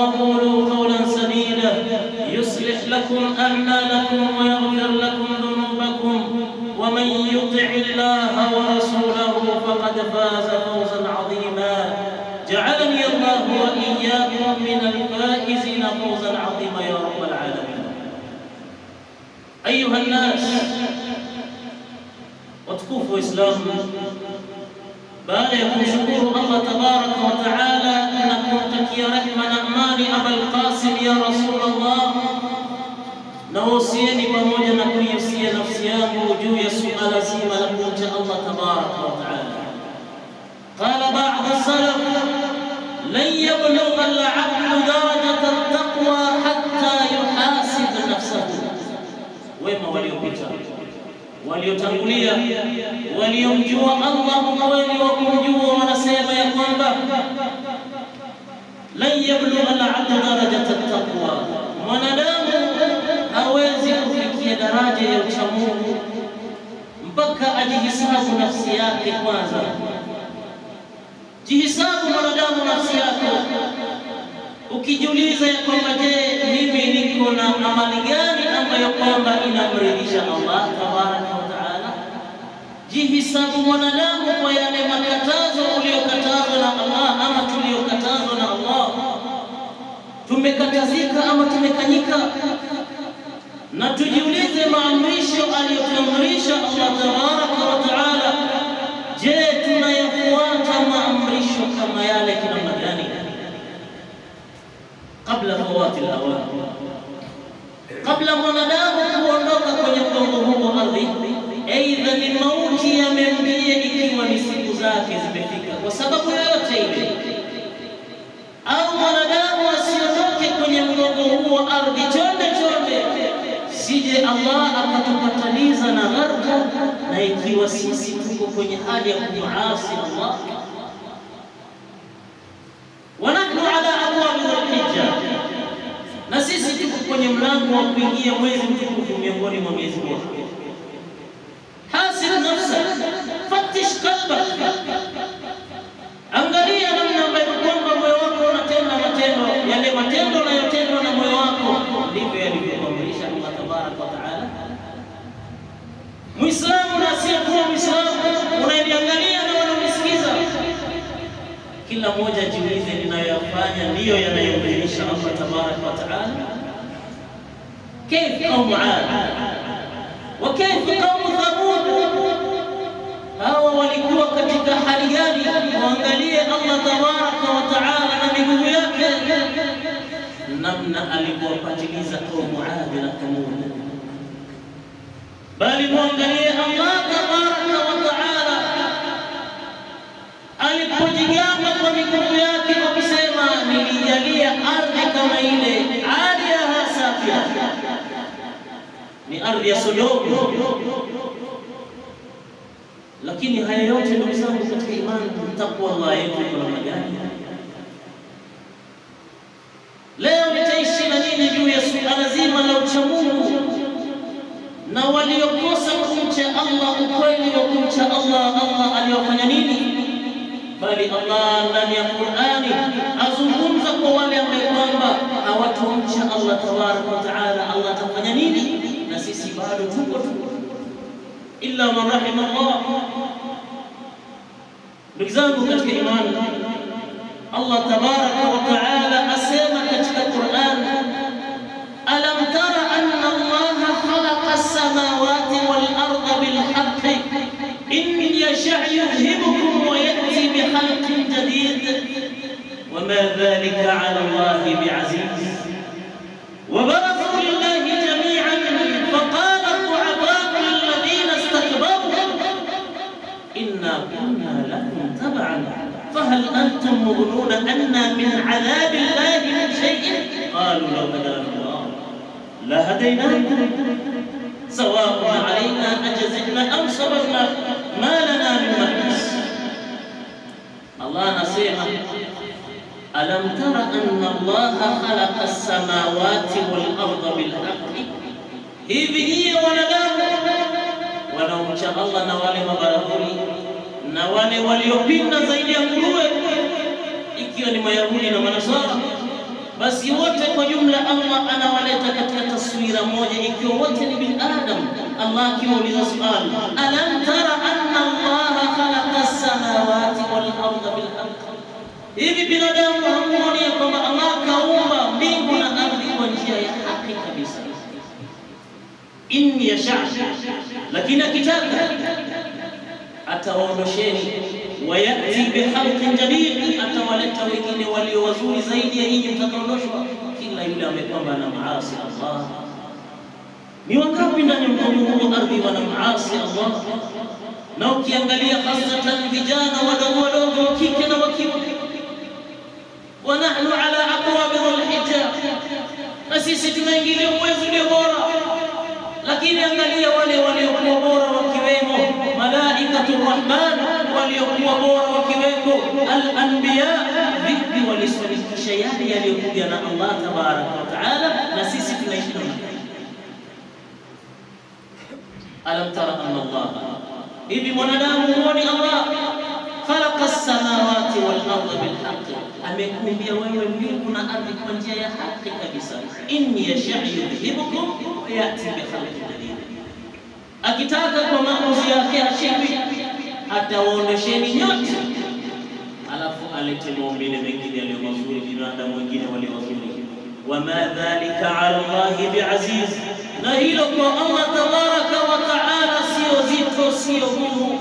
وقولوا قولا سديدا يصلح لكم أعمالكم ويغفر لكم ذنوبكم ومن يطع الله ورسوله فقد فاز فوزا عظيما. جعلني الله وإياكم من الفائزين فوزا عظيما يا رب العالمين. أيها الناس وتكفوا إسلام، baada ya kumshukuru Allah tabaraka wa taala na kumtakia rehema na amani Abul Qasim ya Rasulullah, na wasieni pamoja na kuihusia nafsi yangu juu ya suala zima la kumcha Allah tabaraka wa taala. Qala ba'd as-salaf lan yablugha al-'abdu darajata at-taqwa hatta yuhasib nafsahu. Wema waliopita, waliotangulia, waliomjua Allah kweli wa kumjua, wanasema ya kwamba lan yablugha al-'abdu darajata at-taqwa, mwanadamu hawezi kufikia daraja ya uchamungu mpaka ajihisabu nafsi yake kwanza. Jihisabu mwanadamu nafsi yako, ukijiuliza ya kwamba je, mimi niko na amali gani ambayo kwamba inamridhisha Allah tabaraka wa taala? Jihisabu mwanadamu kwa yale makatazo uliyokatazwa na Allah ama tuliyokatazwa na Allah. Tumekatazika ama tumekanyika? Na tujiulize maamrisho aliyotuamrisha Allah tabaraka wa taala, je, tunayafuata maamrisho kama yale kinamna gani? Kabla fawati al-awan, kabla mwanadamu kuondoka kwenye mgongo huu wa ardhi, aidha ni mauti yamemjia ikiwa ni siku zake zimefika kwa sababu yoyote ile, au mwanadamu asiondoke kwenye mgongo huu wa ardhi chonde chonde, sije Allah akatupataniza na gharqa, na ikiwa sisi tuko kwenye hali ya kumuasi Allah. Wanahnu ala abwab al-hijja, na sisi tuko kwenye mlango wa kuingia mwezi mtukufu miongoni mwa miezi yote. Hasib nafsak, fattish qalbak, angalia namna ambavyo kwamba moyo wako unatenda matendo, yale matendo yanayotendwa na moyo wako ndivyo yalivyoamrisha Allah tabaraka wa taala. Muislamu na asiyekuwa Muislamu, unaniangalia na wananisikiza, kila mmoja jiulize, ninayoyafanya ndiyo yanayomridhisha Allah tabaraka wa taala? Kaifa qaum 'ad wa kaifa qaum Thamud, hawa walikuwa katika hali gani? Waangalie Allah tabaraka wa taala na miguu yake namna alivyowapatiliza qaum 'ad na Thamud, bali muangalie Allah tabaraka wa taala alipojigamba kwa miguu yake kwa kusema, nilijalia ardhi kama ile aliyaha safia, ni ardhi ya Sodoma. Lakini haya yote ndugu zangu katika imani, takwa Allah yetu kwa namna gani? Leo nitaishi na nini juu ya suala zima la uchamungu na waliokosa kumcha Allah, ukweli wa kumcha Allah. Allah aliyofanya nini? Bali Allah ndani ya Qur'ani azungumza kwa wale ambao kwamba hawatumcha Allah tabaraka wa taala, Allah atafanya nini? Na sisi bado tuko illa man rahima Allah. Ndugu zangu katika imani, Allah tabaraka wa taala asema katika Qur'an, alam tara anna Allah khalaqa as-samawati wal arda bil haqqi in yasha' yudhhibukum wa ya'ti bi khalqin jadid wa ma dhalika 'ala Allah bi'aziz wa barathu lillahi jami'an faqala ad-du'afa'u alladhina istakbaru inna kunna lakum tab'an fahal antum mughnuna anna min 'adhabi Allahi min shay'in qalu law hadana Allah la hadaynakum sawa'un 'alayna ajza'na am sabarna ma lana min mahis. Allah anasema, alam tara anna Allah khalaqa as-samawati wal arda bil haqqi, hivi hiyo wanadamu wanaomcha Allah na wale mabaraburi na wale waliopinda zaidi ya nguruwe, ikiwa ni Mayahudi na Manasara, basi wote kwa jumla Allah anawaleta katika taswira moja, ikiwa wote ni binadamu. Allah akimuuliza swali, alam tara anna Allah khalaqa as-samawati wal arda bil haqq, hivi binadamu hamuoni kwamba Allah kaumba mbingu na ardhi kwa njia ya haki kabisa? In yasha, lakini akitaka atawaondosheni, wayati bihalqin jadid, atawaleta wengine walio wazuri zaidi ya nyinyi mtakaondoshwa. Kila yule amekwamba na maasi Allah. Ni wangapi ndani ya mgongo ardhi wana maasi Allah? Na ukiangalia hasatan vijana wadogo wa kike na wa kiume, wa nahnu ala abwabi al-hijab, na sisi tunaingilia uwezo ulio bora. Lakini angalia wale waliokuwa bora wakiwemo malaikatur rahman, waliokuwa bora wakiwemo al-anbiya, vipi walisadikisha yale yaliyokuja na Allah tabaraka wa taala, na sisi tunaishi namna gani? Alam tara anna Allah, hivi mwanadamu huoni Allah khalaqa as-samawati wal arda bil haqq, amekuumbia wewe mbingu na ardhi kwa njia ya haki kabisa. In yasha yudhibukum wa yati bi khalqin jadid, akitaka kwa maamuzi yake ashindi atawaondosheni nyote, alafu alete maumbile mengine yaliyo mazuri, binadamu wengine walio wazuri. Wama dhalika ala Allah biaziz, na hilo kwa Allah tabaraka wa taala sio zito, sio gumu.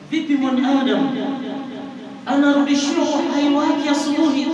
Vipi mwanadamu anarudishiwa uhai wake asubuhi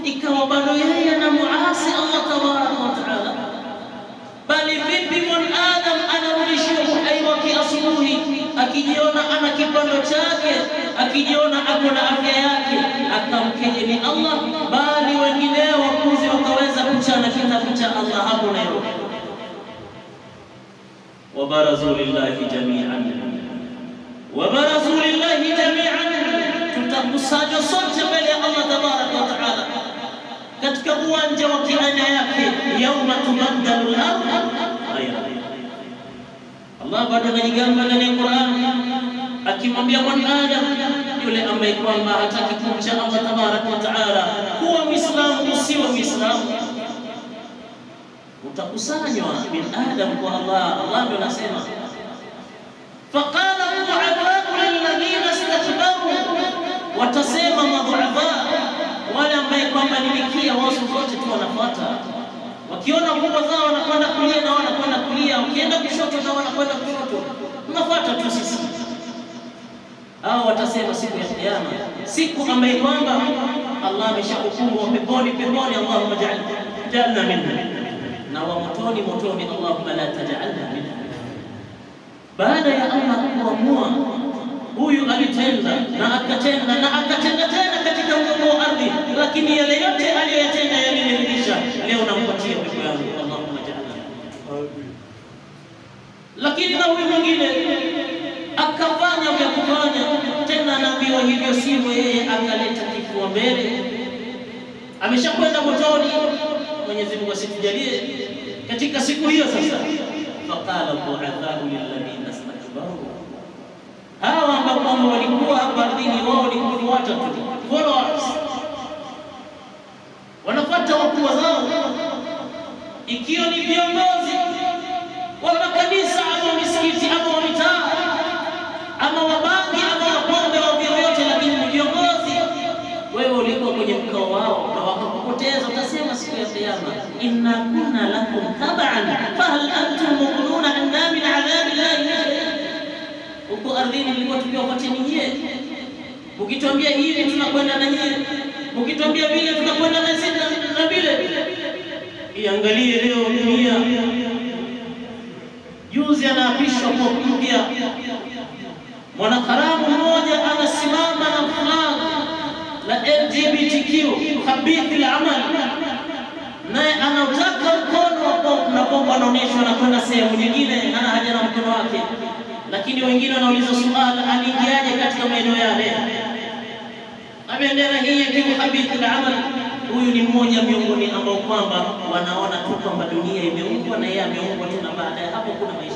ikawa bado yeye anamuasi Allah tabaraka wa taala? Bali vipi mwanadamu anarudishiwa uhai wake asubuhi akijiona ana kipando chake, akijiona ako na afya yake, akamkejeli Allah, bali wengineo wakuzi wakaweza kuchana kitabu cha Allah hapo Nairobi. Wabarazu lillahi jami'an, wabarazu lillahi jami'an, tutakusanywa sote mbele ya Allah tabaraka wa taala katika uwanja wa kianya yake, yauma tubaddalu al-ardh ghayra. Allah bado anajigamba ndani ya Qur'an akimwambia mwanadamu yule ambaye kwamba hataki kumcha Allah tabaraka wa taala, kuwa Muislamu usiwe Muislamu, utakusanywa bin adam kwa Allah. Allah ndio anasema faqala dhu'afa lilladhina istakbaru, watasema madhu'afa, wale ambao kwamba nilikia wao wote tu wanafuata, wakiona kubwa zao wanakwenda kulia na wanakwenda kulia, ukienda kushoto na wanakwenda kushoto, tunafuata tu sisi. Hao watasema siku ya kiyama, siku ambayo kwamba Allah ameshahukumu peponi, Allahumma ja'alna minhum, na wa motoni, Allahumma la taj'alna minhum. Baada ya Allah kuamua huyu alitenda na akatenda na akatenda tena katika mgongo wa ardhi, lakini yale yote aliyotenda yaliniridhisha, leo nampatia pepo yangu, Allahumma ja'alna. Lakini na huyu mwingine akafanya vya kufanya tena, naambiwa hivyo sivyo, yeye akaleta kifua mbele, ameshakwenda motoni. Mwenyezi Mungu asitujalie katika siku hiyo. Sasa faqala dhu'afa lilladhina istakbaru, hawa ambao walikuwa hapa ardhini, wao walikufuata tu, followers, wanafuata wakubwa zao, ikiwa ni viongozi wa makanisa ama misikiti ama wa mitaa ama wabangi ama wapombe wa vyovyote, lakini viongozi, wewe ulikuwa kwenye mkao wao na wakakupoteza. Utasema siku ya kiyama, inna kunna lakum tab'an fahal antum muqnuna anna min adhabi llahi. Huko ardhini nilikuwa tukiwapatia nyie, ukituambia hivi tunakwenda na nyie, ukituambia vile tunakwenda na sisi na vile. Iangalie leo dunia, juzi anaapishwa kwa mpya mwanaharamu mmoja, anasimama na flag la LGBTQ khabithi al-amal, naye anautaka mkono na bomba anaonyeshwa na kwenda sehemu nyingine, hana haja na mkono wake. Lakini wengine wanauliza swali, aliingiaje katika maeneo yale? Bendera hii ya khabithi al-amal, huyu ni mmoja miongoni ambao kwamba wanaona tu kwamba dunia imeumbwa na yeye ameumbwa tu, na baada ya hapo kuna maisha.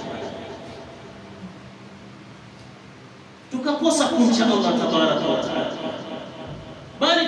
Tukakosa kumcha Allah tabaraka wa taala, bali